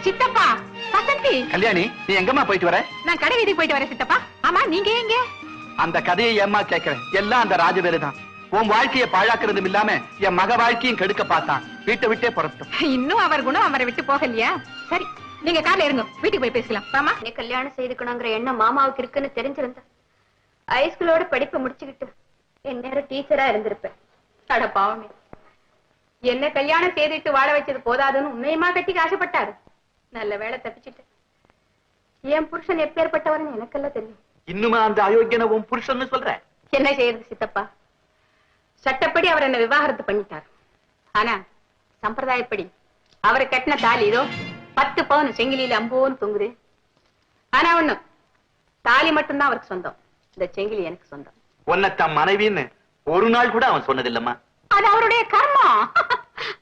சித்தப்பா, வசந்தி. கல்யாணி, நீ எங்கம்மா போயிட்டு வர? நான் கடை வீதிக்கு போயிட்டு வரேன் சித்தப்பா. ஆமா, நீங்க எங்க? அந்த கதையை ஏம்மா கேட்கிறேன்? எல்லாம் அந்த ராஜவேலு தான். உன் வாழ்க்கையை பாழாக்குறதும் இல்லாம என் மக வாழ்க்கையும் கெடுக்க பார்த்தான். வீட்டை விட்டே புறட்டும். இன்னும் அவர் குணம் அவரை விட்டு போகலையா? சரி, நீங்க கார்ல இருங்க, வீட்டுக்கு போய் பேசலாம். ஆமா, நீ கல்யாணம் செய்துக்கணுங்கிற எண்ணம் மாமாவுக்கு இருக்குன்னு தெரிஞ்சிருந்தா ஹைஸ்கூலோட படிப்பை முடிச்சுக்கிட்டு என் நேரம் டீச்சரா இருந்திருப்பேன். அட பாவமே, என்ன கல்யாணம் செய்துட்டு வாழ வச்சது போதாதுன்னு உன்னையமா கட்டிக்கு ஆசைப்பட்டாரு. நல்ல வேலை தப்பிச்சுட்டு. என் புருஷன் எப்பேற்பட்டவர்னு எனக்கெல்லாம் தெரியும். இன்னுமா அந்த அயோக்கியனை உன் புருஷன்னு சொல்ற? என்ன செய்யறது சித்தப்பா, சட்டப்படி அவர் என்ன விவாகரத்து பண்ணிட்டார். ஆனா சம்பிரதாயப்படி அவரை கட்டின தாலி இதோ 10 பவுன் செங்கிலியில அம்போன்னு தொங்குது. ஆனா ஒண்ணு, தாலி மட்டும்தான் அவருக்கு சொந்தம், இந்த செங்கிலி எனக்கு சொந்தம். உன்னை தன் மனைவின்னு ஒரு நாள் கூட அவன் சொன்னதில்லம்மா. அது அவருடைய கர்மம்.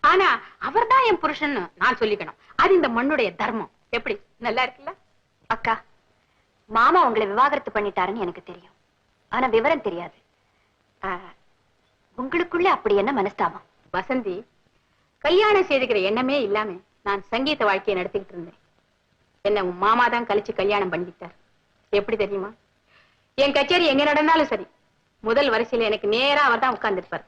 ஆனா அவர் தான் என் புருஷன் நான் சொல்லிக்கணும். அது இந்த மண்ணுடைய தர்மம். எப்படி நல்லா இருக்குல்ல? அக்கா, மாமா உங்களை விவாகரத்து பண்ணிட்டாருன்னு எனக்கு தெரியும், ஆனா விவரம் தெரியாது. உங்களுக்குள்ள அப்படி என்ன மனஸ்தாபம்? வசந்தி, கல்யாணம் செய்துக்கிற எண்ணமே இல்லாம நான் சங்கீத வாழ்க்கையை நடத்திக்கிட்டு இருந்தேன். என்ன உன் மாமா தான் கழிச்சு கல்யாணம் பண்ணிக்கிட்டார். எப்படி தெரியுமா? என் கச்சேரி எங்க நடந்தாலும் சரி, முதல் வரிசையில எனக்கு நேரா அவர் தான் உட்கார்ந்து இருப்பார்.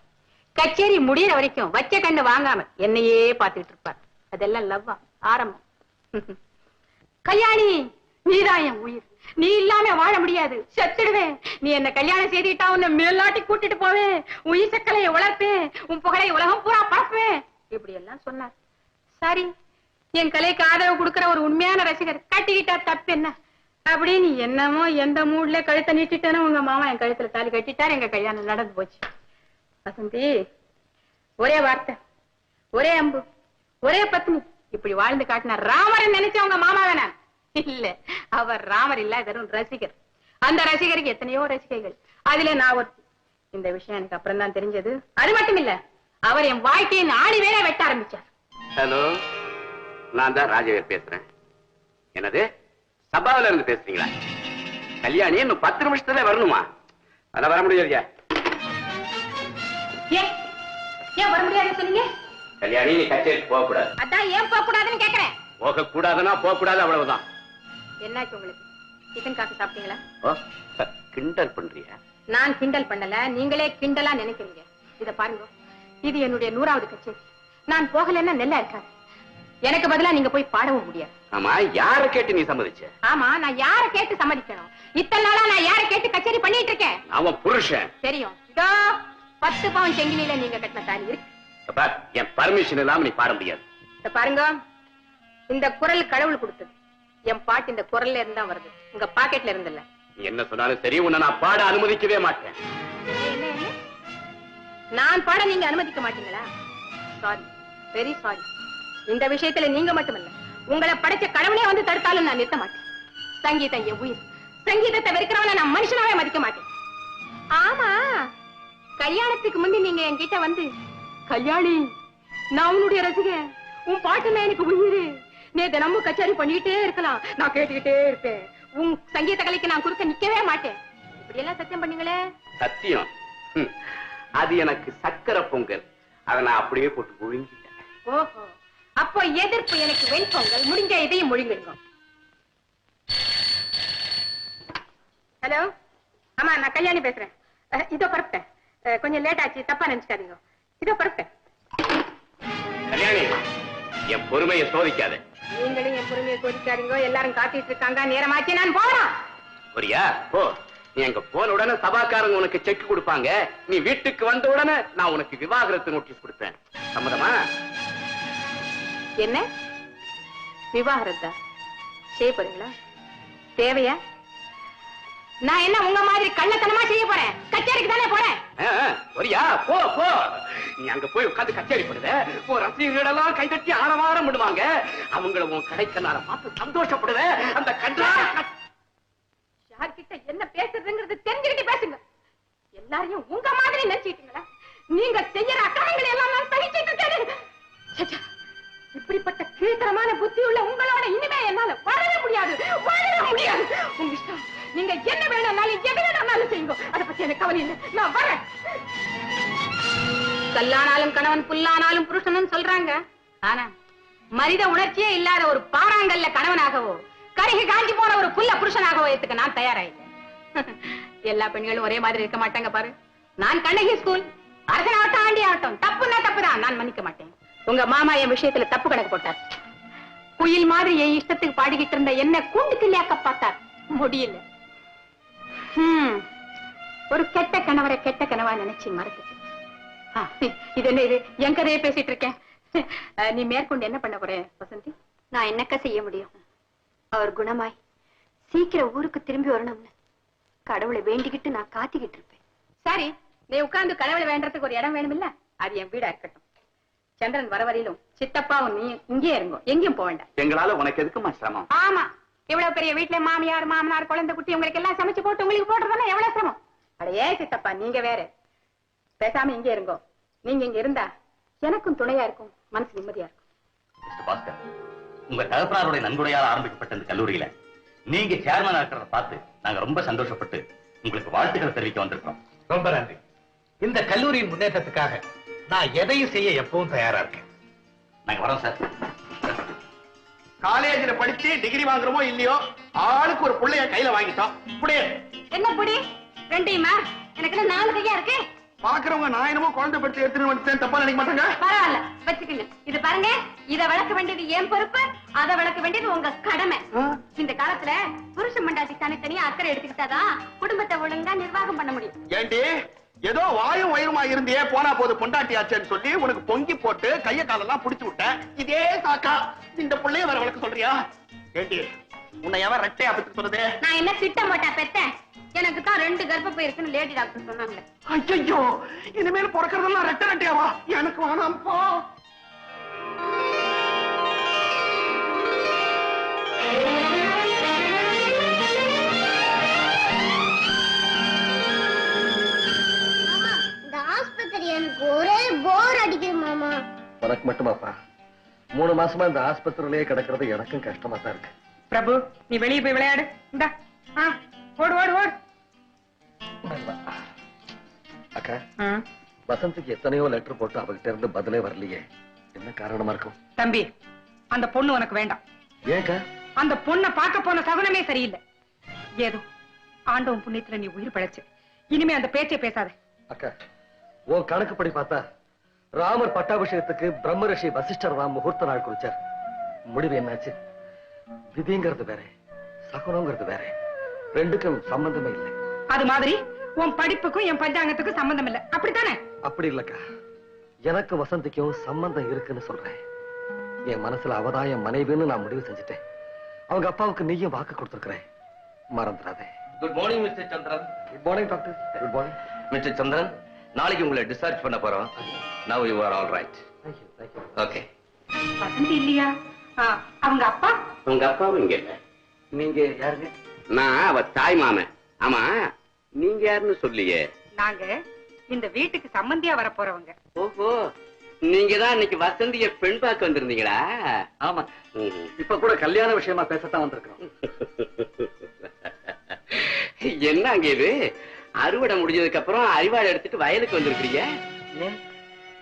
கச்சேரி முடியற வரைக்கும் வச்ச கண்ணு வாங்காம என்னையே பாத்துட்டு இருப்பார். அதெல்லாம் லவ்வா ஆரம்பம். கல்யாணி, நீதான் என் உயிர், நீ இல்லாம வாழ முடியாது, செத்துடுவேன். நீ என்ன கல்யாணம் செய்துட்டா உன்னை மேல்நாட்டி கூட்டிட்டு போவேன், உயிர் சக்கலையை வளர்ப்பேன், உன் புகழை உலகம் பூரா பரப்புவேன், இப்படி எல்லாம் சொன்னார். சரி, என் கலைக்கு ஆதரவு கொடுக்கிற ஒரு உண்மையான ரசிகர் கட்டிக்கிட்டா தப்பு என்ன அப்படின்னு என்னமோ எந்த மூட்ல கழுத்தை நீட்டிட்டேன்னு உங்க மாமா என் கழுத்துல தாலி கட்டிட்டார். எங்க கல்யாணம் நடந்து போச்சு. வசந்தி, ஒரே வார்த்தை, ஒரே அம்பு, ஒரே பத்னி, இப்படி வாழ்ந்து காட்டினா ராமரை நினைச்ச உங்க மாமாவை நான் இல்ல. அவர் ராமர் இல்ல, வெறும் ரசிகர். அந்த ரசிகருக்கு எத்தனையோ ரசிகைகள், அதுல நான் ஒரு. இந்த விஷயம் எனக்கு அப்புறம் தான் தெரிஞ்சது. அது மட்டும் இல்ல, அவர் என் வாழ்க்கையின் ஆணி வேற வெட்ட ஆரம்பிச்சார். ஹலோ, நான் தான் ராஜவேல் பேசுறேன். என்னது, சபாவில இருந்து பேசுறீங்களா? கல்யாணி இன்னும் 10 நிமிஷத்துல வரணுமா? அத வர முடியாதுயா. ஏன் வர முடியாது சொன்னீங்க? கல்யாணி, நீ கச்சேரிக்கு போக கூடாது. அதான் ஏன் போக கூடாதுன்னு கேக்குறேன். போக கூடாதுன்னா போக கூடாது, அவ்வளவுதான். என்னாச்சு உங்களுக்கு? டிஃபன் காஃபி சாப்பிட்டீங்களா? கிண்டல் பண்றியா? நான் கிண்டல் பண்ணல, நீங்களே கிண்டலா நினைக்கிறீங்க. இத பாருங்க, இது என்னுடைய 100வது கச்சேரி. நான் போகலன்னா நெல்லா இருக்காது. எனக்கு பதிலா நீங்க போய் பாடவும் முடியாது. ஆமா, யார கேட்டு நீ சம்மதிச்ச? ஆமா, நான் யார கேட்டு சம்மதிக்கணும்? இத்தனை நாளா நான் யார கேட்டு கச்சேரி பண்ணிட்டு இருக்கேன்? அவன் புருஷன். தெரியும். இதோ 10 பவுன் செங்கிலியில நீங்க கட்டின தாலி இருக்கு. என் பர்மிஷன் இல்லாம நீ பாட முடியாது. இத பாருங்க, இந்த குரல் கடவுள் கொடுத்தது. என் பாட்டு இந்த குரல்ல இருந்தா வருது, உங்க பாக்கெட்ல இருந்து இல்ல. நீ என்ன சொன்னாலும் சரி, உன்னை நான் பாட அனுமதிக்கவே மாட்டேன். நான் பாட நீங்க அனுமதிக்க மாட்டீங்களா? Sorry, very sorry. இந்த விஷயத்துல நீங்க மட்டுமல்ல, உங்களை படைச்ச கடவுளே வந்து தடுத்தாலும் நான் நிறுத்த மாட்டேன். சங்கீதம் என் உயிர். சங்கீதத்தை வெறுக்கிறவன நான் மனுஷனாவே மதிக்க மாட்டேன். ஆமா, கல்யாணத்துக்கு முந்தி நீங்க என்கிட்ட வந்து, கல்யாணி, நான் உன்னுடைய ரசிகன், உன் பாட்டுல எனக்கு உயிர், நீ தினமும் கச்சேரி பண்ணிட்டே இருக்கலாம், நான் கேட்டுக்கிட்டே இருப்பேன், உன் சங்கீத கலைக்கு நான் குறுக்க நிக்கவே மாட்டேன், இப்படி எல்லாம் சத்தியம் பண்ணீங்களே. சத்தியம்? அது எனக்கு சக்கரை பொங்கல், அதை நான் அப்படியே போட்டு முழுங்கிட்டேன். ஓஹோ, அப்போ எதிர்ப்பு எனக்கு வெண்பொங்கல். முடிஞ்ச இதையும் முழுங்கிடுங்க. ஹலோ, ஆமா, நான் கல்யாணி பேசுறேன். இதோ பரப்பிட்டேன், கொஞ்சம் லேட் ஆச்சு, தப்பா நினைச்சுக்காதீங்க. இதோ பரப்பிட்டேன். கல்யாணி, என் பொறுமையை சோதிக்காத. நீங்களும் என் பொறுமையை சோதிக்காதீங்க. எல்லாரும் காத்திட்டு இருக்காங்க, நேரமாச்சு, நான் போறேன். புரியா? போ. நீ அங்க போன உடனே சபாக்காரங்க உனக்கு செக் கொடுப்பாங்க. நீ வீட்டுக்கு வந்த உடனே நான் உனக்கு விவாகரத்து நோட்டீஸ் கொடுப்பேன். சம்மதமா? என்ன விவாகரத்தா செய்ய போறீங்களா? தேவையா? நான் என்ன உங்க மாதிரி கள்ளத்தனமா செய்ய போறேன்? கச்சேரிக்கு தானே போறேன். வரியா? போ போ. நீ அங்க போய் உட்காந்து கச்சேரி பண்ணுத, உன் ரசிகர்களெல்லாம் கைதட்டி ஆரவாரம் பண்ணுவாங்க. அவங்கள உன் கடைக்கனால பார்த்து சந்தோஷப்படுவ. அந்த கண்டா யார்கிட்ட என்ன பேசுறதுங்கிறது தெரிஞ்சுக்கிட்டு பேசுங்க. எல்லாரையும் உங்க மாதிரி நினைச்சிட்டீங்களா? நீங்க செய்யற அக்கிரமங்களை எல்லாம் நான் சகிச்சிட்டு இருக்கேன். இப்படிப்பட்ட கீழ்த்தரமான புத்தி உள்ள உங்களோட இனிமே என்னால வாழவே முடியாது, வாழவே முடியாது. உங்க இஷ்டம், நீங்க என்ன வேணாலும் எது வேணாலும் செய்யுங்க, அதை பத்தி எனக்கு கவலை இல்லை, நான் வரேன். கல்லானாலும் கணவன் புல்லானாலும் புருஷனும் சொல்றாங்க. ஆனா மனித உணர்ச்சியே இல்லாத ஒரு பாறாங்கல்ல கணவனாகவோ கருகி காஞ்சி போன ஒரு புல்ல புருஷனாகவோ ஏத்துக்க நான் தயாராயில்லை. எல்லா பெண்களும் ஒரே மாதிரி இருக்க மாட்டாங்க பாரு. நான் கண்ணகி ஸ்கூல், அரசனாகட்டும் ஆண்டி ஆகட்டும், தப்புன்னா தப்புதான், நான் மன்னிக்க மாட்டேன். உங்க மாமா என் விஷயத்துல தப்பு கணக்கு போட்டார். குயில் மாதிரி என் இஷ்டத்துக்கு பாடிக்கிட்டு இருந்த என்ன கூண்டு கிள்ளியாக்க பார்த்தார். முடியல. ஒரு கெட்ட கணவரை கெட்ட கனவா நினைச்சு மறந்துட்டு இது என்ன இது என் கதையை பேசிட்டு இருக்கேன். நீ மேற்கொண்டு என்ன பண்ண போற வசந்தி? நான் என்னக்கா செய்ய முடியும்? அவர் குணமாய் சீக்கிரம் ஊருக்கு திரும்பி வரணும்னு கடவுளை வேண்டிக்கிட்டு நான் காத்திக்கிட்டு இருப்பேன். சரி, நீ உட்கார்ந்து கடவுளை வேண்டறதுக்கு ஒரு இடம் வேணும் இல்ல? அது என் வீடா இருக்கட்டும். சந்திரன் வர வரையிலும் சித்தப்பாவும் நீ இங்கே இருங்கோ, எங்கேயும் போக வேண்டாம். எங்களால உனக்கு எதுக்குமா சிரமம்? ஆமா, இவ்வளவு பெரிய வீட்டுல மாமியார் மாமனார் குழந்தை குட்டி உங்களுக்கு எல்லாம் சமைச்சு போட்டு உங்களுக்கு போடுறதுன்னா எவ்வளவு சிரமம். அடையே சித்தப்பா, நீங்க வேற பேசாம இங்கே இருங்கோ. நீங்க இங்க இருந்தா எனக்கும் துணையா இருக்கும், மனசு நிம்மதியா இருக்கும். பாஸ்கர், உங்க தகப்பனாருடைய நன்கொடையால் ஆரம்பிக்கப்பட்ட இந்த கல்லூரியில நீங்க சேர்மனா இருக்கிறத பார்த்து நாங்க ரொம்ப சந்தோஷப்பட்டு உங்களுக்கு வாழ்த்துக்களை தெரிவிக்க வந்திருக்கோம். ரொம்ப நன்றி. இந்த கல்லூரியின் முன்னேற்றத்துக்காக நான் எதையும் செய்ய எப்பவும் தயாரா இருக்கேன். நாங்க வரோம் சார். காலேஜ்ல படிச்சு டிகிரி வாங்குறோமோ இல்லையோ, ஆளுக்கு ஒரு புள்ளைய கையில வாங்கிட்டோம். புடியே என்ன புடி ரெண்டையுமா? எனக்கு 4 கையா இருக்கு. பாக்குறவங்க நான் என்னமோ குழந்தை படுத்து எடுத்துட்டு வந்துட்டேன் தப்பா நினைக்க மாட்டாங்க. பரவாயில்ல, வச்சுக்கங்க. இது பாருங்க, இத வளர்க்க வேண்டியது என் பொறுப்பு, அதை வளர்க்க வேண்டியது உங்க கடமை. இந்த காலத்துல புருஷ மண்டாட்டி தனித்தனியா அக்கறை எடுத்துக்கிட்டாதான் குடும்பத்தை ஒழுங்கா நிர்வாகம் பண்ண முடியும். ஏண்டி ஏதோ வாயும் வயிறுமா இருந்தியே போனா போது பொண்டாட்டியாச்சேன்னு சொல்லி உனக்கு பொங்கி போட்டு கைய காலெல்லாம் புடிச்சு விட்டேன். இதே சாக்கா இந்த பிள்ளைய வர வளர்க்க சொல்றியா? ஏண்டி உன்னை எவன் ரெட்டையா பத்தி சொல்லுது? நான் என்ன திட்ட மாட்டா பெத்தேன். எனக்கு தான் 2 கர்ப்பப்பை இருக்குன்னு லேடி டாக்டர் சொன்னாங்களே. ஐயோ, இனிமேல் பிறக்கிறதெல்லாம் ரெட்டை ரெட்டையாவா? எனக்கு வேணாம்ப்பா. இந்த ஆஸ்பத்திரி எனக்கு ஒரே போர் அடிக்குது மாமா. உனக்கு மட்டுமாப்பா? 3 மாசமா இந்த ஆஸ்பத்திரியிலேயே கிடக்கிறது எனக்கும் கஷ்டமா தான் இருக்கு. பிரபு, நீ வெளியே போய் விளையாடு. இந்தா ஓடு ஓடு ஓடு. அக்கா, வசந்திக்கு எத்தனையோ லெட்டர் போட்டு அவகிட்ட இருந்து பதிலே வரலையே, என்ன காரணமா இருக்கும்? தம்பி, அந்த பொண்ணு உனக்கு வேண்டாம். ஏக்கா? அந்த பொண்ணை பார்க்க போன சகுனமே சரியில்லை. ஏதோ ஆண்டவன் புண்ணியத்துல நீ உயிர் பழைச்சு. இனிமே அந்த பேச்சை பேசாத. அக்கா, உன் கணக்குப்படி பார்த்தா ராமர் பட்டாபிஷேகத்துக்கு பிரம்மரிஷி வசிஷ்டர் தான் முகூர்த்த நாள் குறிச்சார். முடிவு என்னாச்சு? விதிங்கிறது வேற, சகுனங்கிறது வேற, ரெண்டுக்கும் சம்பந்தமே இல்லை. அது மாதிரி உன் படிப்புக்கும் என் பஞ்சாங்கத்துக்கும் சம்பந்தம் இல்லை, அப்படித்தானே? அப்படி இல்லக்கா, எனக்கு வசந்திக்கும் சம்பந்தம் இருக்குன்னு சொல்றேன். என் மனசுல அவதான் என் மனைவின்னு நான் முடிவு செஞ்சுட்டேன். அவங்க அப்பாவுக்கு நீயும் வாக்கு கொடுத்திருக்கிறேன், மறந்துடாதே. Good morning mister Chandran. Good morning doctor. Good morning mister Chandran, நாளைக்கு உங்களை டிஸ்சார்ஜ் பண்ண போறோம். Now you are all right. Thank you. Okay. Vasanthi இல்லையா? அவங்க அப்பா? உங்க அப்பாவும் இங்க இல்ல. நீங்க யாருங்க? நான் அவ தாய் மாமன். ஆமா, நீங்க யாருன்னு சொல்லியே. நாங்க இந்த வீட்டுக்கு சம்பந்தியா வர போறவங்க. ஓஹோ, நீங்க தான் இன்னைக்கு வசந்திய பெண் பார்க்க வந்திருந்தீங்களா? ஆமா, இப்ப கூட கல்யாண விஷயமா பேசத்தான் வந்திருக்கோம். என்ன அங்க இது அறுவடை முடிஞ்சதுக்கு அப்புறம் அரிவாள் எடுத்துட்டு வயலுக்கு வந்திருக்கீங்க? ஏன்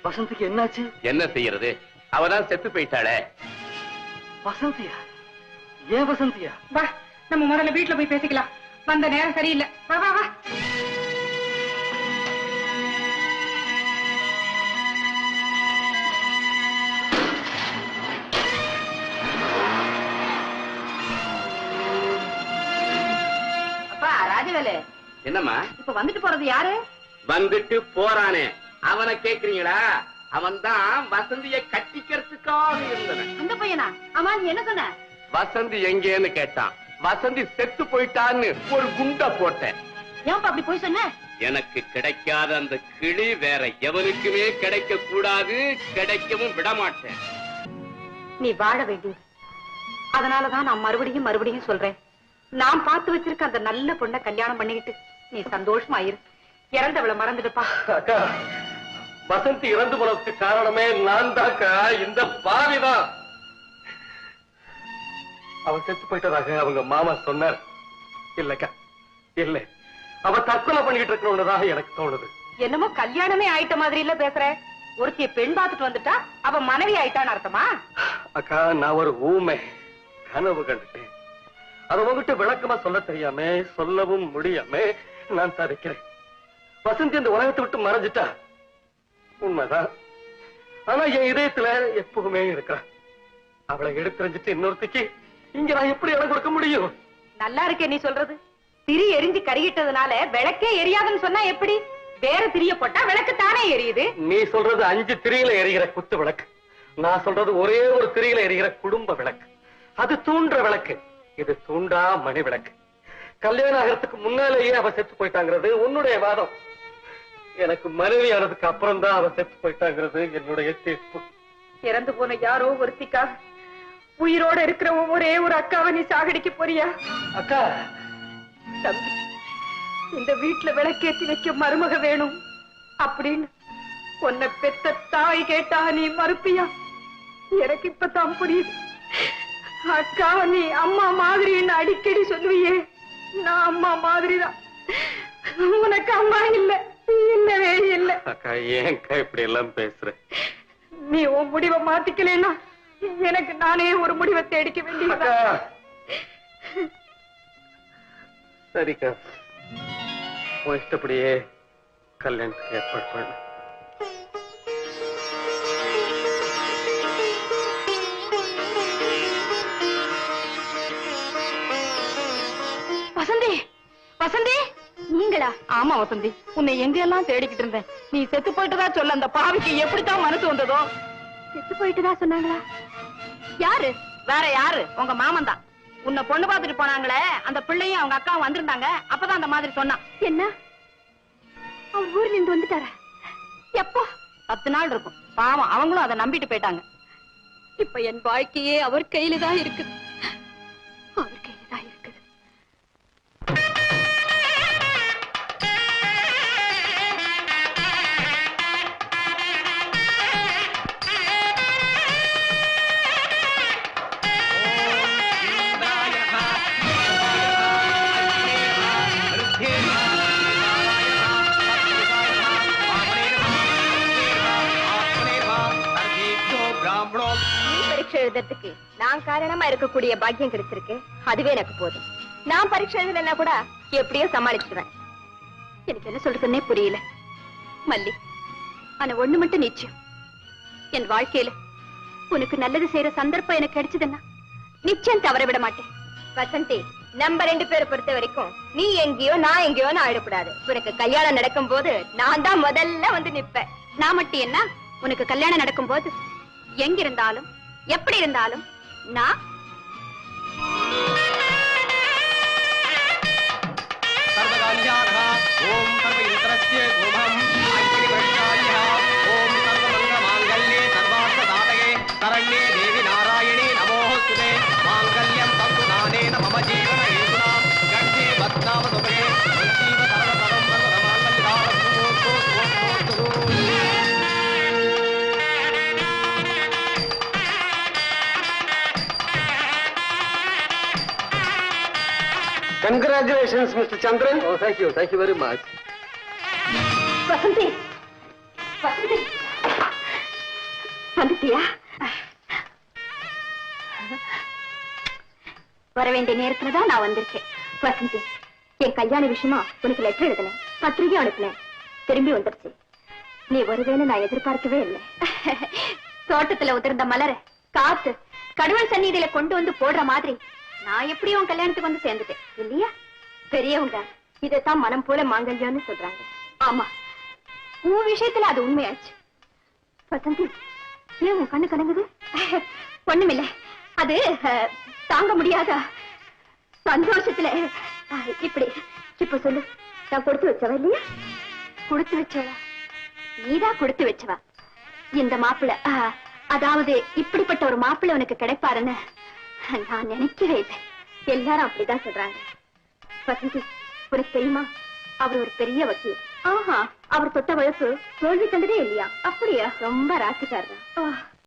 வசந்திக்கு என்னாச்சு? என்ன செய்யறது, அவதான் செத்து போயிட்டாளே. வசந்தியா? ஏன் வசந்தியா? வா, நம்ம முதல்ல வீட்டுல போய் பேசிக்கலாம். வந்த நேரம் சரியில்லை. வா வா வா. அப்பா ராஜவேலு, என்னம்மா? இப்ப வந்துட்டு போறது யாரு? வந்துட்டு போறானே அவனை கேக்குறீங்களா? அவன் தான் வசந்திய கட்டிக்கிறதுக்காக இருந்தவன். அந்த பையனா? ஆமா, நீ என்ன சொன்ன? வசந்தி எங்கேன்னு கேட்டான். வசந்தி செத்து போயிட்டான்னு ஒரு குண்டை போட்டேன். ஏன்பா அப்படி போய் சொன்ன? எனக்கு கிடைக்காத அந்த கிளி வேற எவனுக்குமே கிடைக்க கூடாது, கிடைக்கவும் விட மாட்டேன். நீ வாழ வேண்டியது. அதனாலதான் நான் மறுபடியும் சொல்றேன். நான் பார்த்து வச்சிருக்க அந்த நல்ல பொண்ணை கல்யாணம் பண்ணிக்கிட்டு நீ சந்தோஷமா இரு. இறந்தவளை மறந்துடுப்பா. அக்கா, வசந்தி இறந்து போனதுக்கு காரணமே நான் தாக்கா, இந்த பாவிதான். அவன் செத்து போயிட்டதாக அவங்க மாமா சொன்னார். இல்லக்கா, இல்ல, அவ தற்கொலை பண்ணிட்டு இருக்கணும்னுதான் எனக்கு தோணுது. என்னமோ கல்யாணமே ஆயிட்ட மாதிரி இல்ல பேசுற. ஒருத்திய பெண் பார்த்துட்டு வந்துட்டா அவ மனைவி ஆயிட்டான்னு அர்த்தமா? அக்கா, நான் ஒரு ஊமை கனவு கண்டுட்டேன். அதை உங்ககிட்ட விளக்கமா சொல்ல தெரியாம, சொல்லவும் முடியாம நான் தவிக்கிறேன். வசந்தி இந்த உலகத்தை விட்டு மறைஞ்சிட்டா உண்மைதான். ஆனா என் இதயத்துல எப்பவுமே இருக்கா. அவளை எடுத்துரைஞ்சிட்டு இன்னொருத்திக்கு இங்க நான் எப்படி இடம் கொடுக்க முடியும்? நல்லா இருக்கே நீ சொல்றது. திரி எரிஞ்சு கருகிட்டதுனால விளக்கே எரியாதுன்னு சொன்னா எப்படி? வேற திரிய போட்டா விளக்கு தானே எரியுது. நீ சொல்றது 5 திரியில எரிகிற குத்து விளக்கு, நான் சொல்றது ஒரே ஒரு திரியில எரிகிற குடும்ப விளக்கு. அது தூண்டுற விளக்கு, இது தூண்டா மணி விளக்கு. கல்யாணம் ஆகிறதுக்கு முன்னாலேயே அவ செத்து போயிட்டாங்கிறது உன்னுடைய வாதம். எனக்கு மனைவி ஆனதுக்கு அப்புறம் தான் அவ செத்து போயிட்டாங்கிறது என்னுடைய தீர்ப்பு. இறந்து போன யாரோ ஒருத்திக்காக உயிரோட இருக்கிற ஒரே ஒரு அக்காவை நீ சாகடிக்க போறியா? அக்கா, தம்பி, இந்த வீட்டுல விளக்கேற்றி வைக்க மருமக வேணும் அப்படின்னு உன்னை பெத்த தாய் கேட்டா நீ மறுப்பியா? எனக்கு இப்பதான் புரியுது. அக்கா நீ அம்மா மாதிரின்னு அடிக்கடி சொல்லுவியே, நான் அம்மா மாதிரிதான். உனக்கு அம்மா இல்ல, இல்லவே இல்ல. அக்கா, ஏன்க்கா இப்படி எல்லாம் பேசுற? நீ உன் முடிவை மாத்திக்கலன்னா எனக்கு நானே ஒரு முடிவை தேடிக்க வேண்டியது. சரிக்கா, உன் இஷ்டப்படியே கல்யாணத்துக்கு ஏற்பாடு பண்ணு. வசந்தி, வசந்தி, நீங்களா? ஆமா வசந்தி, உன்னை எங்கெல்லாம் தேடிக்கிட்டு இருந்தேன். நீ செத்து போயிட்டுதான் சொல்ல அந்த பாவிக்கு எப்படித்தான் மனசு வந்ததோ. செத்து போயிட்டுதான் சொன்னாங்களா? யாரு? வேற யாரு? உங்க மாமன் தான். உன்னை பொண்ணு பார்த்துட்டு போனாங்களே, அந்த பிள்ளையும் அவங்க அக்காவும் வந்திருந்தாங்க. அப்பதான் அந்த மாதிரி சொன்னான். என்ன, அவர் ஊர்ல இருந்து வந்துட்டாரா? எப்போ? 10 நாள் இருக்கும். பாவம், அவங்களும் அதை நம்பிட்டு போயிட்டாங்க. இப்ப என் வாழ்க்கையே அவர் கையில தான் இருக்குது. அவர் கையில தான் இருக்குது. பரீட்சை எழுதுறதுக்கு நான் காரணமா இருக்கக்கூடிய பாக்கியம் கிடைச்சிருக்கு. அதுவே எனக்கு போதும். நான் பரீட்சை எழுதலைன்னா கூட எப்படியோ சமாளிச்சுடுவேன். எனக்கு என்ன சொல்றதுன்னே புரியல மல்லி. ஆனா ஒண்ணு மட்டும் நிச்சயம், என் வாழ்க்கையில உனக்கு நல்லது செய்யற சந்தர்ப்பம் எனக்கு கிடைச்சதுன்னா நிச்சயம் தவற விட மாட்டேன். வசந்தி, நம்ம 2 பேரை பொறுத்த வரைக்கும் நீ எங்கேயோ நான் எங்கேயோ ஆயிடக்கூடாது. உனக்கு கல்யாணம் நடக்கும் போது நான் தான் முதல்ல வந்து நிப்பேன். நான் மட்டும் என்ன, உனக்கு கல்யாணம் நடக்கும் போது எங்க இருந்தாலும் எப்படி இருந்தாலும் நான் ஓம் சர்வ இந்திரஸ்ய கோமம் ஐஸ்வர்யவர்ஷாய ஓம் சர்வமங்க மாங்கல்யே சர்வார்த்த சாதகே சரண்யே தேவி நாராயணி நமோஸ்துதே மாங்கல்யம் தந்து நானேன மம ஜீவன ஹேதுனா கண்டே பத்நாம சுபே ஜீவ சரள பரம் சர்வ மாங்கல்யதாரஸ்து Congratulations, Mr. Chandran. Oh, thank you very much. Vasanthi, Vasanthi, வந்துட்டியா? வர வேண்டிய நேரத்துலதான் நான் வந்திருக்கேன். வசந்தி, என் கல்யாண விஷயமா உனக்கு லெட்டர் எழுதினேன், பத்திரிகை அனுப்பினேன், திரும்பி வந்துருச்சு. நீ வருவேன்னு நான் எதிர்பார்க்கவே இல்லை. தோட்டத்துல உதிர்ந்த மலர காத்து கடவுள் சந்நிதியில கொண்டு வந்து போடுற மாதிரி நான் எப்படி உன் கல்யாணத்துக்கு வந்து சேர்ந்துட்டேன் இல்லையா? பெரியவங்க இதைத்தான் மனம் போல மாங்கல்யம்னு சொல்றாங்க. ஆமா, உன் விஷயத்துல அது உண்மையாச்சு. வசந்தி, ஏன் உன் கண்ணு கலங்குது? ஒண்ணுமில்ல, அது தாங்க முடியாத சந்தோஷத்துல இப்படி. இப்ப சொல்லு, நான் கொடுத்து வச்சவா இல்லையா? கொடுத்து வச்சவா? நீதான் கொடுத்து வச்சவா. இந்த மாப்பிள்ள, அதாவது இப்படிப்பட்ட ஒரு மாப்பிள்ளை உனக்கு கிடைப்பாருன்னு நான் நினைக்கவே இல்லை. எல்லாரும் அப்படிதான் சொல்றாங்க. வசந்தி, உனக்கு தெரியுமா, அவர் ஒரு பெரிய வக்கீல். ஆஹா, அவர் தொட்ட வழக்கு தோல்வி கண்டதே இல்லையா? அப்படியா? ரொம்ப ராசிக்காரர்.